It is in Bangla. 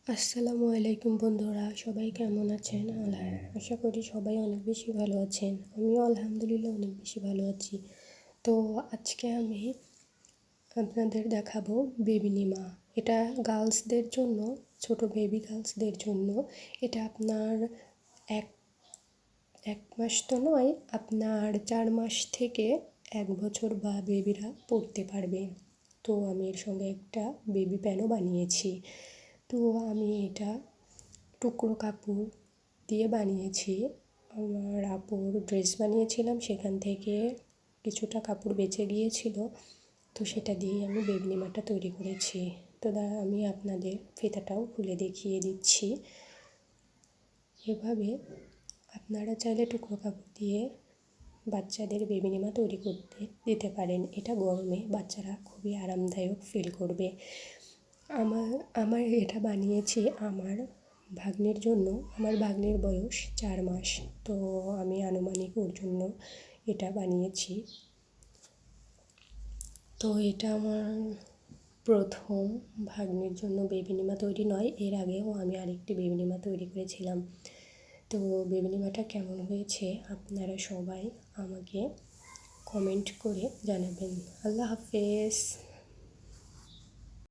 আসসালামু আলাইকুম বন্ধুরা, সবাই কেমন আছেন? আশা করি সবাই অনেক বেশি ভালো আছেন। আমিও আলহামদুলিল্লাহ অনেক বেশি ভালো আছি। তো আজকে আমি আপনাদের দেখাবো বেবিনিমা। এটা গার্লসদের জন্য, ছোট বেবি গার্লসদের জন্য। এটা আপনার এক এক মাস তো নয়, আপনার 4 মাস থেকে 1 বছর বা বেবিরা পড়তে পারবে। তো আমি এর সঙ্গে একটা বেবি প্যানও বানিয়েছি। তো আমি এটা টুকরো কাপড় দিয়ে বানিয়েছি। আমার আপুর ড্রেস বানিয়েছিলাম, সেখান থেকে কিছুটা কাপড় বেঁচে গিয়েছিল, তো সেটা দিয়েই আমি বেবিনিমাটা তৈরি করেছি। তো আমি আপনাদের ফিতাটাও খুলে দেখিয়ে দিচ্ছি। এভাবে আপনারা চাইলে টুকরো কাপড় দিয়ে বাচ্চাদের বেবিনিমা তৈরি করতে দিতে পারেন। এটা গরমে বাচ্চারা খুবই আরামদায়ক ফিল করবে। আমার এটা বানিয়েছি আমার ভাগ্নের জন্য। আমার ভাগ্নের বয়স 4 মাস, তো আমি আনুমানিক ওর জন্য এটা বানিয়েছি। তো এটা আমার প্রথম ভাগ্নের জন্য বেবিনিমা তৈরি নয়, এর আগেও আমি আরেকটি বেবিনিমা তৈরি করেছিলাম। তো বেবিনিমাটা কেমন হয়েছে আপনারা সবাই আমাকে কমেন্ট করে জানাবেন। আল্লাহ হাফেজ।